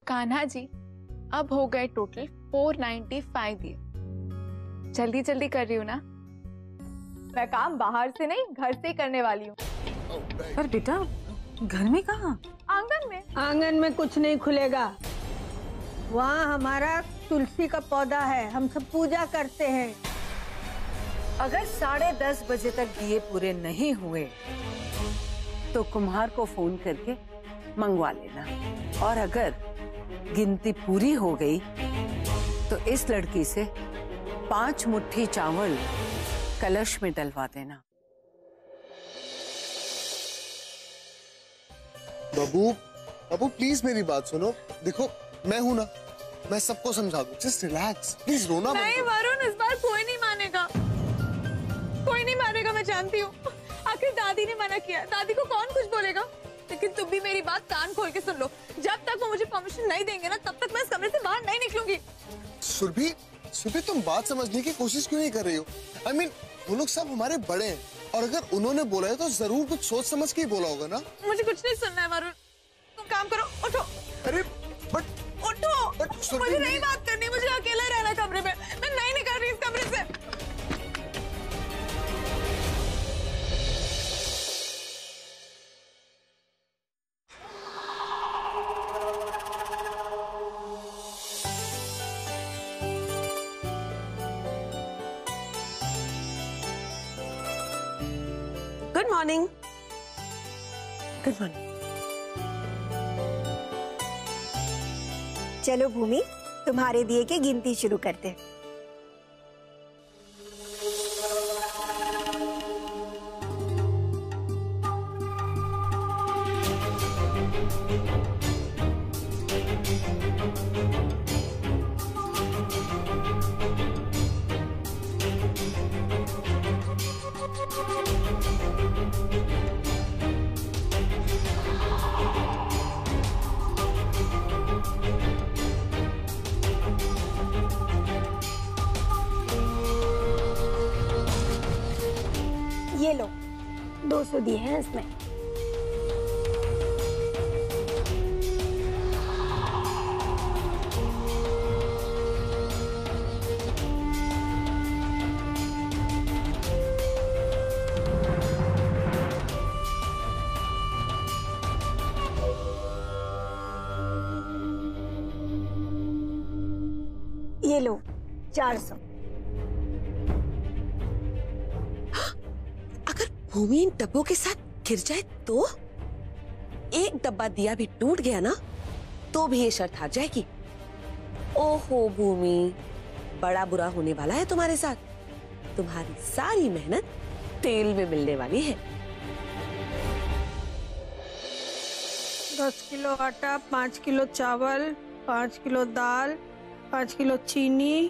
कान्हा जी, अब हो गए टोटल 495 दिए। जल्दी जल्दी कर रही हूँ ना। मैं काम बाहर से नहीं घर से ही करने वाली हूँ। पर बेटा घर में कहाँ? आंगन में। आंगन में कुछ नहीं खुलेगा। वहाँ हमारा तुलसी का पौधा है, हम सब पूजा करते हैं। अगर 10:30 बजे तक दिए पूरे नहीं हुए तो कुम्हार को फोन करके मंगवा लेना, और अगर गिनती पूरी हो गई तो इस लड़की से 5 मुट्ठी चावल कलश में डलवा देना। बाबू, बाबू प्लीज मेरी बात सुनो। देखो मैं हूं ना, मैं सबको समझा दूं। जस्ट रिलैक्स, प्लीज रोना मत। नहीं वरुण, इस बार कोई नहीं मानेगा, कोई नहीं मानेगा, मैं जानती हूँ। आखिर दादी ने मना किया, दादी को कौन कुछ बोलेगा। लेकिन तुम भी मेरी बात कान खोल के सुन लो, जब तक वो मुझे परमिशन नहीं देंगे ना, तब तक मैं इस कमरे से बाहर नहीं निकलूंगी। सुरभि, सुरभि तुम बात समझने की कोशिश क्यों नहीं कर रही हो? I mean, वो लोग सब हमारे बड़े हैं, और अगर उन्होंने बोला है तो जरूर कुछ सोच समझ के ही बोला होगा ना। मुझे कुछ नहीं सुनना है वरुण, तुम काम करो, उठो। अरे बट उठो, सुरभि, मुझे नहीं बात करनी, मुझे अकेला रहना कमरे में, मैं नहीं निकल रही इस कमरे से। Good morning. Good morning. चलो भूमि, तुम्हारे दिए की गिनती शुरू करते हैं। ये लो, 200 दिए हैं इसमें। ये लो, 400। भूमि इन डब्बों के साथ गिर जाए तो? एक डब्बा दिया भी टूट गया ना तो भी ये शर्त हार जाएगी। ओहो भूमि, बड़ा बुरा होने वाला है तुम्हारे साथ। तुम्हारी सारी मेहनत तेल में मिलने वाली है। 10 किलो आटा, 5 किलो चावल, 5 किलो दाल, 5 किलो चीनी।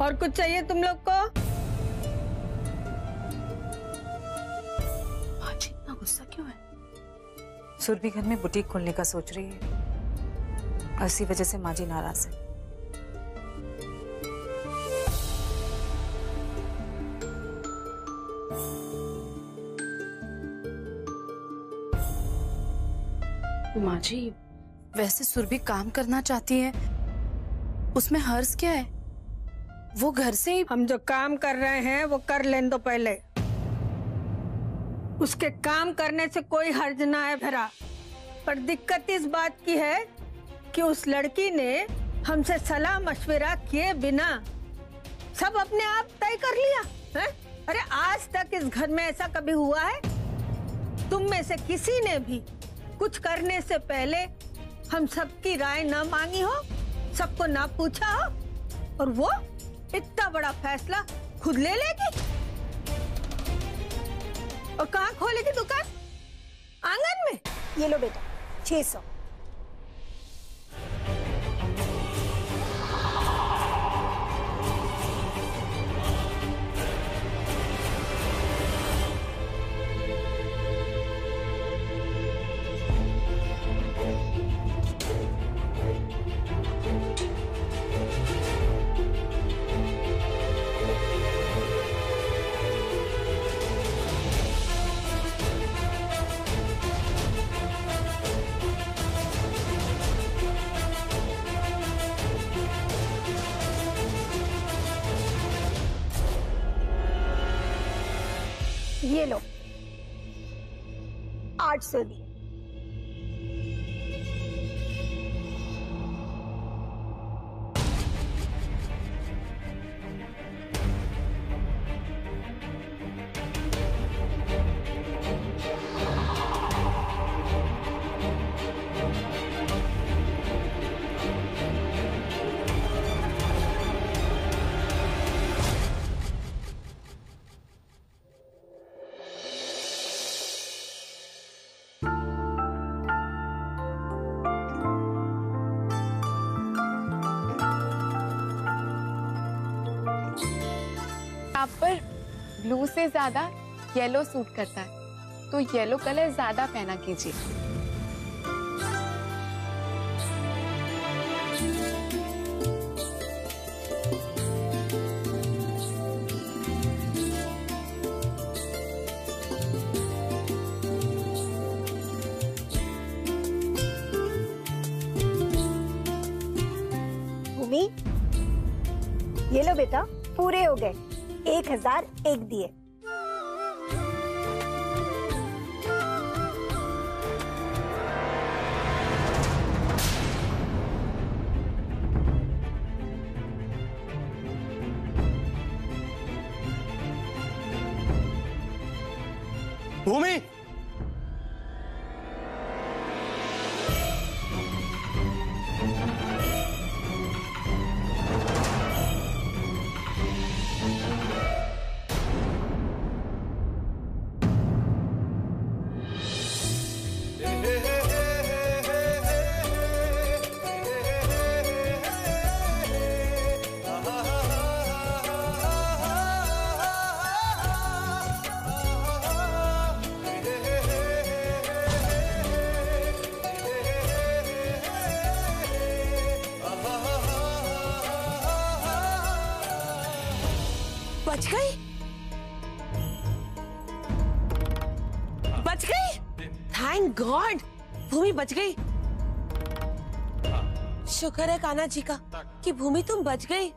और कुछ चाहिए तुम लोग को? गुस्सा क्यों है? सुरभि घर में बुटीक खोलने का सोच रही है, और इसी वजह से माँ जी नाराज है। माँ जी, वैसे सुरभि काम करना चाहती है, उसमें हर्ज क्या है? वो घर से ही। हम जो काम कर रहे हैं वो कर लें दो पहले। उसके काम करने से कोई हर्ज ना है भरा, पर दिक्कत इस बात की है कि उस लड़की ने हमसे सलाह मशविरा किए बिना सब अपने आप तय कर लिया है? अरे आज तक इस घर में ऐसा कभी हुआ है? तुम में से किसी ने भी कुछ करने से पहले हम सबकी राय ना मांगी हो, सबको ना पूछा हो, और वो इतना बड़ा फैसला खुद ले लेगी? और कहाँ खोलेगी दुकान? आंगन में? ये लो बेटा, 600। ये लो 800 दिए। आप पर ब्लू से ज्यादा येलो सूट करता है, तो येलो कलर ज्यादा पहना कीजिए। भूमि, ये लो बेटा, पूरे हो गए। 1001 दिए। भूमि, बच गई, बच गई। थैंक गॉड, भूमि बच गई। शुक्र है कान्हा जी का कि भूमि तुम बच गई।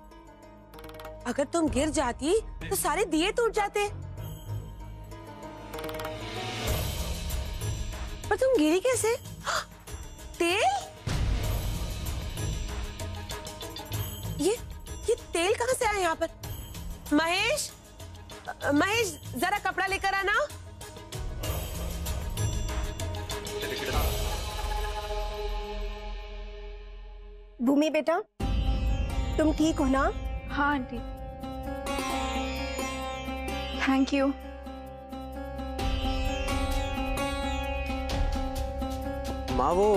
अगर तुम गिर जाती तो सारे दिए टूट जाते। पर तुम गिरी कैसे? तेल? ये तेल कहाँ से आया यहाँ पर? महेश, महेश जरा कपड़ा लेकर आना। भूमि बेटा, तुम ठीक हो ना? हाँ आंटी, थैंक यू। माँ वो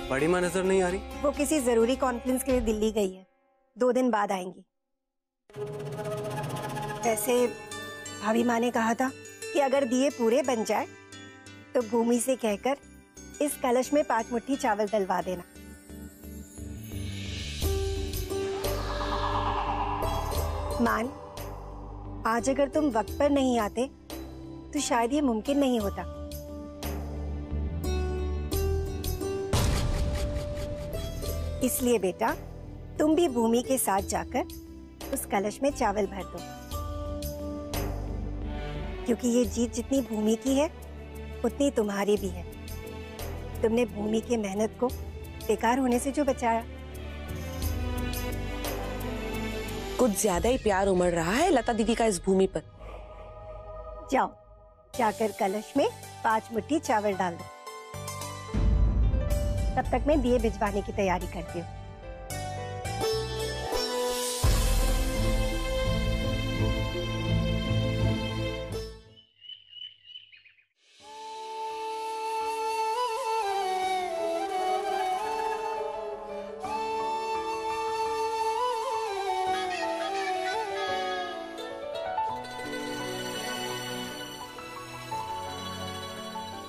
बड़ी माँ नजर नहीं आ रही। वो किसी जरूरी कॉन्फ्रेंस के लिए दिल्ली गई है, 2 दिन बाद आएंगी। वैसे भाभी माँ ने कहा था कि अगर दिए पूरे बन जाए तो भूमि से कहकर इस कलश में 5 मुट्ठी चावल डलवा देना। मान, आज अगर तुम वक्त पर नहीं आते तो शायद ये मुमकिन नहीं होता। इसलिए बेटा, तुम भी भूमि के साथ जाकर उस कलश में चावल भर दो, क्योंकि ये जीत जितनी भूमि की है उतनी तुम्हारी भी है। तुमने भूमि की मेहनत को बेकार होने से जो बचाया। कुछ ज्यादा ही प्यार उमड़ रहा है लता दीदी का इस भूमि पर। जाओ, जाकर कलश में 5 मुट्ठी चावल डाल दो। तब तक मैं दिए भिजवाने की तैयारी करती हूँ।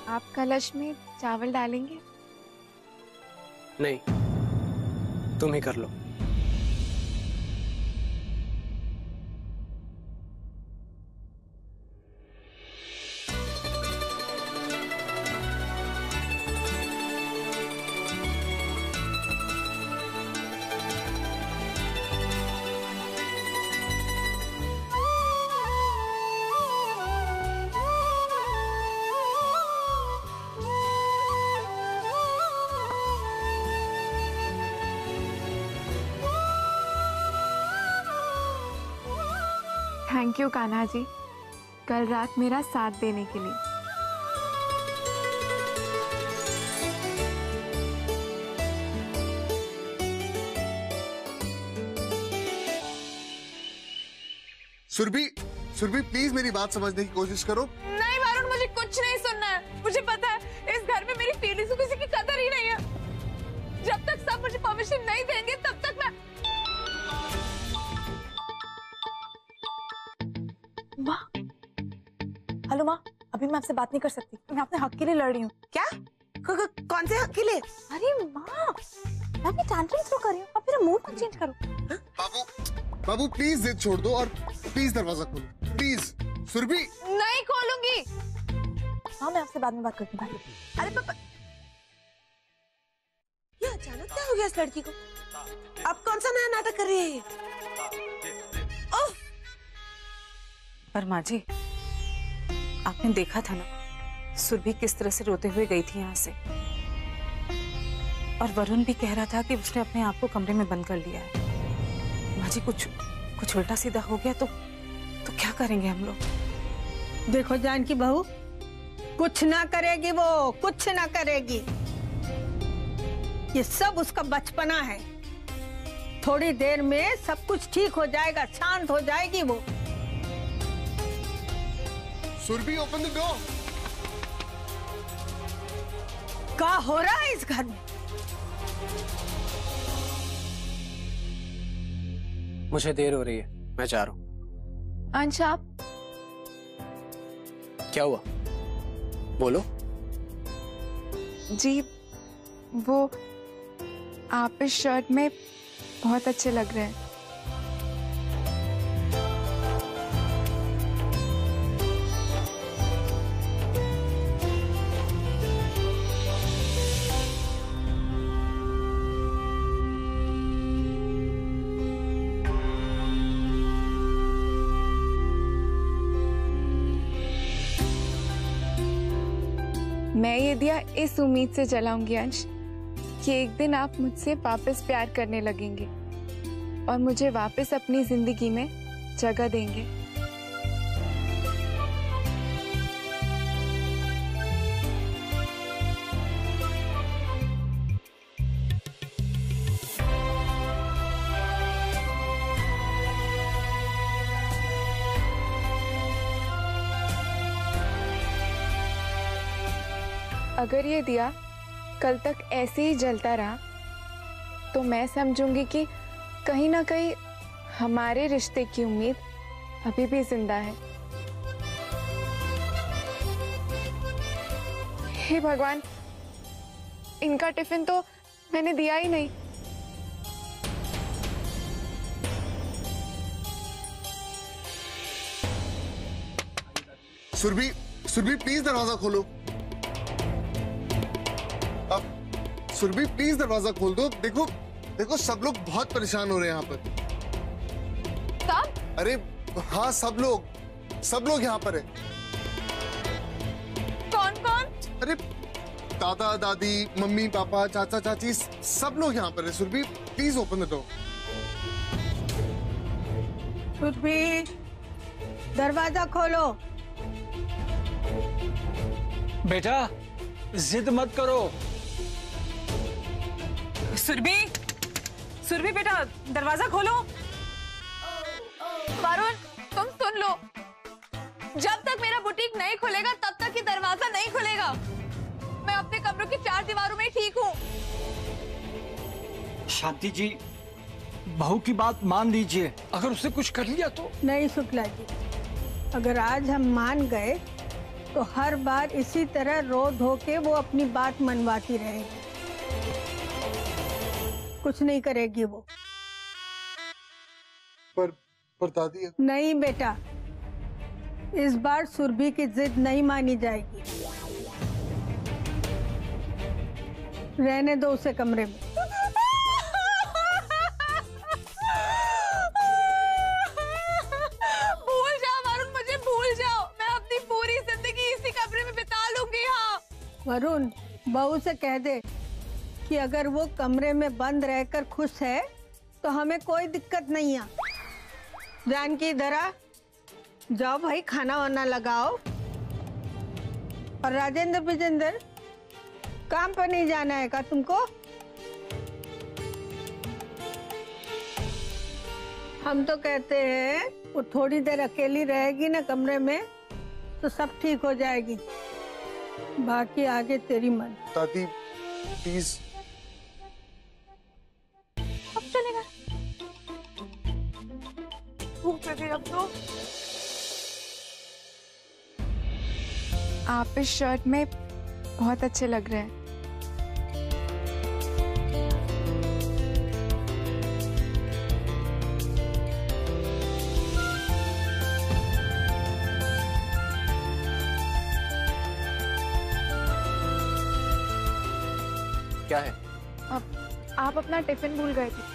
आप कलश में चावल डालेंगे? नहीं, तुम ही कर लो। थैंक यू कान्हा जी, कल रात मेरा साथ देने के लिए। सुरभि, सुरभि प्लीज मेरी बात समझने की कोशिश करो। नहीं वरुण, मुझे कुछ नहीं सुनना है। मुझे पता है इस घर में मेरी फीलिंग्स को किसी की कदर ही नहीं है। जब तक सब मुझे परमिशन नहीं देंगे तब तक मैं। माँ, हेलो माँ, अभी मैं आपसे बात नहीं कर सकती। मैं अपने हक के लिए लड़ रही हूँ। क्या? कौन से हक के लिए? अरे माँ, मैं अपनी टैंट्रम थ्रो कर रही हूँ। आप मेरा मूड मत चेंज करो। बाबू, बाबू प्लीज जिद छोड़ दो और प्लीज दरवाजा खोलो प्लीज। सुरभि नहीं खोलूंगी। हाँ, मैं आपसे बाद में बात करती हूँ। अरे पापा, ये अचानक क्या हो गया इस लड़की को? अब कौन सा नया नाटक कर रही है ये? पर माँ जी, आपने देखा था ना सुरभि किस तरह से रोते हुए गई थी यहाँ से, और वरुण भी कह रहा था कि उसने अपने आप को कमरे में बंद कर लिया है। माँ जी, कुछ उल्टा सीधा हो गया तो क्या करेंगे हम लोग? देखो जानकी बहू, कुछ ना करेगी वो, कुछ ना करेगी। ये सब उसका बचपना है। थोड़ी देर में सब कुछ ठीक हो जाएगा, शांत हो जाएगी वो। Surabhi open the door. क्या हो रहा है इस घर में? मुझे देर हो रही है, मैं जा रहा हूँ। अंश, आप क्या हुआ? बोलो। जी, वो आप इस शर्ट में बहुत अच्छे लग रहे हैं। मैं ये दिया इस उम्मीद से जलाऊंगी अंश कि एक दिन आप मुझसे वापस प्यार करने लगेंगे और मुझे वापस अपनी जिंदगी में जगह देंगे। अगर ये दिया कल तक ऐसे ही जलता रहा तो मैं समझूंगी कि कहीं ना कहीं हमारे रिश्ते की उम्मीद अभी भी जिंदा है। हे भगवान, इनका टिफिन तो मैंने दिया ही नहीं। सुरभि, सुरभि प्लीज दरवाजा खोलो। अब सुरभि प्लीज दरवाजा खोल दो। देखो देखो, सब लोग बहुत परेशान हो रहे हैं यहाँ पर। सब? अरे हाँ, सब लोग यहाँ पर है। कौन कौन? अरे दादा दादी, मम्मी पापा, चाचा चाची, सब लोग यहाँ पर है। Surabhi please open the door. Surabhi, दरवाजा खोलो। बेटा जिद मत करो। सुरभि, सुरभि बेटा दरवाजा खोलो। वरुण, तुम सुन लो, जब तक मेरा बुटीक नहीं खुलेगा तब तक ये दरवाजा नहीं खुलेगा। मैं अपने कमरों की चार दीवारों में ठीक हूँ। शांति जी, बहू की बात मान लीजिए, अगर उसने कुछ कर लिया तो। नहीं शुक्ला जी, अगर आज हम मान गए तो हर बार इसी तरह रो धो के वो अपनी बात मनवाती रहेगी। कुछ नहीं करेगी वो। पर दादी। नहीं बेटा, इस बार सुरभि की जिद नहीं मानी जाएगी। रहने दो उसे कमरे में। भूल जाओ वरुण, मुझे भूल जाओ। मैं अपनी पूरी जिंदगी इसी कमरे में बिता लूंगी। हाँ वरुण, बहू से कह दे कि अगर वो कमरे में बंद रहकर खुश है तो हमें कोई दिक्कत नहीं है। जानकी, इधर आ। जाओ भाई, खाना वाना लगाओ। और राजेंद्र विजेंद्र, काम पर नहीं जाना है का तुमको? हम तो कहते हैं वो थोड़ी देर अकेली रहेगी ना कमरे में तो सब ठीक हो जाएगी, बाकी आगे तेरी मन। दादी प्लीज। अब चलेगा, भूख लगी अब तो। आप इस शर्ट में बहुत अच्छे लग रहे हैं। क्या है? आप अपना टिफिन भूल गए थे।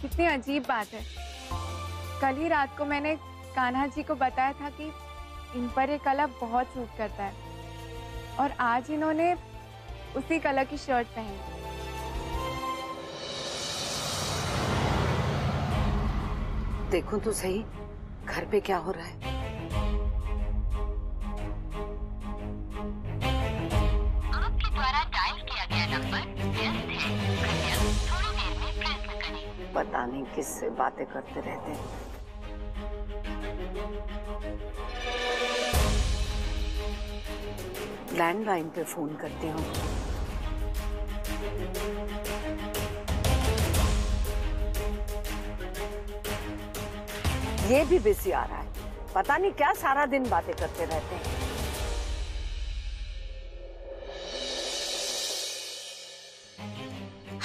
कितनी अजीब बात है, कल ही रात को मैंने कान्हा जी को बताया था कि इन पर ये कलर बहुत सूट करता है, और आज इन्होंने उसी कलर की शर्ट पहनी। देखो तो सही घर पे क्या हो रहा है। आपके द्वारा डायल किया गया नंबर व्यस्त है, कृपया थोड़ी देर में प्रयत्न करें। पता नहीं किससे बातें करते रहते हैं। लैंडलाइन पे फोन करती हूँ। ये भी बिजी आ रहा है, पता नहीं क्या सारा दिन बातें करते रहते हैं।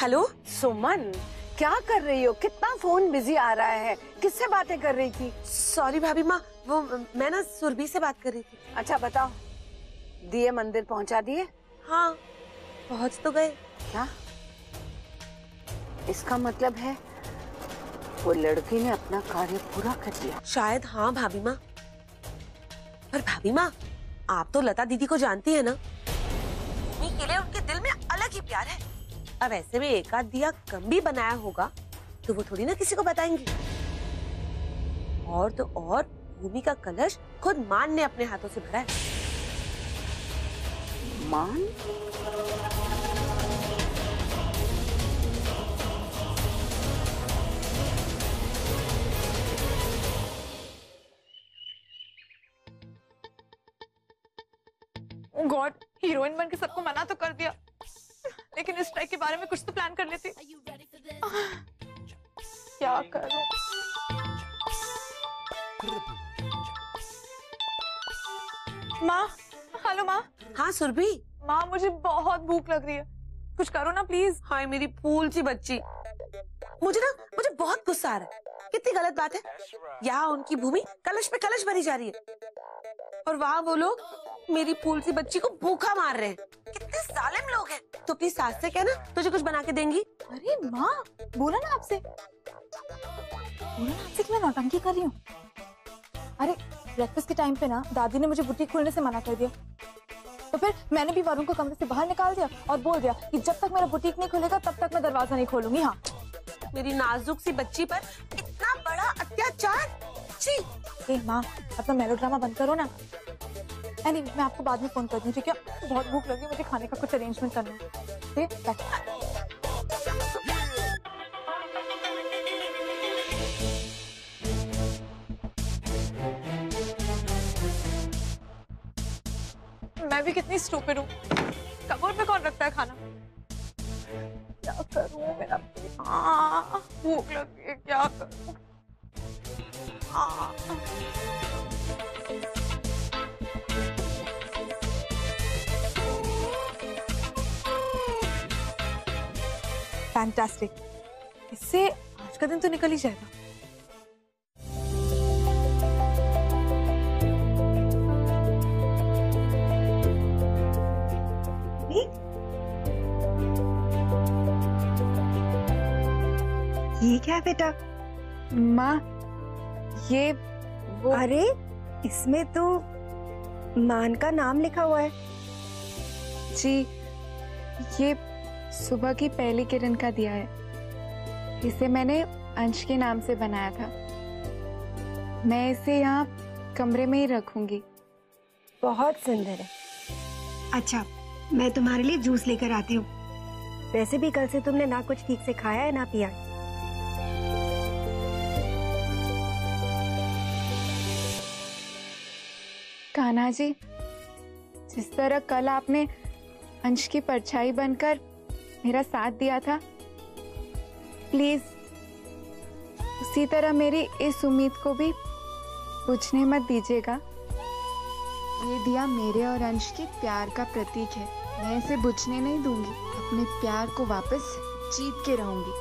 हेलो सुमन, क्या कर रही हो? कितना फोन बिजी आ रहा है, किससे बातें कर रही थी? सॉरी भाभी माँ, वो मैं ना सुरभि से बात कर रही थी। अच्छा बताओ, दिए मंदिर पहुंचा दिए? हाँ पहुंच तो गए। क्या इसका मतलब है वो लड़की ने अपना कार्य पूरा कर लिया? शायद हाँ भाभी माँ। पर भाभी माँ, आप तो लता दीदी को जानती है ना, भूमि के लिए उनके दिल में अलग ही प्यार है। अब ऐसे में एक आध दिया कम भी बनाया होगा तो वो थोड़ी ना किसी को बताएंगी। और तो और भूमि का कलश खुद मान ने अपने हाथों से भरा है। मान? ओह गॉड, हीरोइन बन के सबको मना तो कर दिया, लेकिन इस ट्रैक के बारे में कुछ तो प्लान कर लेती। क्या करूं? माँ, हेलो माँ। हाँ सुरभि। माँ मुझे बहुत भूख लग रही है, कुछ करो ना प्लीज। हाय मेरी फूल सी बच्ची, मुझे बहुत गुस्सा आ रहा है। कितनी गलत बात है, यहाँ उनकी भूमि कलश पे कलश भरी जा रही है और वहाँ वो लोग मेरी फूल सी बच्ची को भूखा मार रहे हैं। कितने जालिम लोग हैं। तो अपनी सास से कहना तुझे कुछ बना के देंगी। अरे माँ, बोला ना आपसे कि मैं नौटंकी कर रही हूँ। अरे ब्रेकफास्ट के टाइम पे ना दादी ने मुझे बुटीक खोलने से मना कर दिया, तो फिर मैंने भी वरुण को कमरे से बाहर निकाल दिया और बोल दिया कि जब तक मेरा बुटीक नहीं खुलेगा तब तक मैं दरवाजा नहीं खोलूंगी। हाँ, मेरी नाजुक सी बच्ची पर इतना बड़ा अत्याचार। ए माँ, अपना मेलोड्रामा बंद करो ना। मैं आपको बाद में फोन कर दूँ, ठीक है? बहुत भूख लगी, मुझे खाने का कुछ अरेंजमेंट करना है। मैं भी कितनी स्टूपिड हूँ, कबूर पे कौन रखता है खाना? क्या करूँ? मेरा भूख लगी है, क्या करूँ? फैंटास्टिक, इससे आज का दिन तो निकल ही जाएगा। क्या है बेटा? माँ, ये वो अरे इसमें तो मान का नाम लिखा हुआ है। जी, ये सुबह की पहली किरण का दिया है। इसे मैंने अंश के नाम से बनाया था। मैं इसे यहाँ कमरे में ही रखूंगी। बहुत सुंदर है। अच्छा, मैं तुम्हारे लिए जूस लेकर आती हूँ। वैसे भी कल से तुमने ना कुछ ठीक से खाया है ना पिया। कान्हा जी, जिस तरह कल आपने अंश की परछाई बनकर मेरा साथ दिया था, प्लीज उसी तरह मेरी इस उम्मीद को भी बुझने मत दीजिएगा। ये दिया मेरे और अंश के प्यार का प्रतीक है। मैं इसे बुझने नहीं दूंगी। अपने प्यार को वापस जीत के रहूंगी।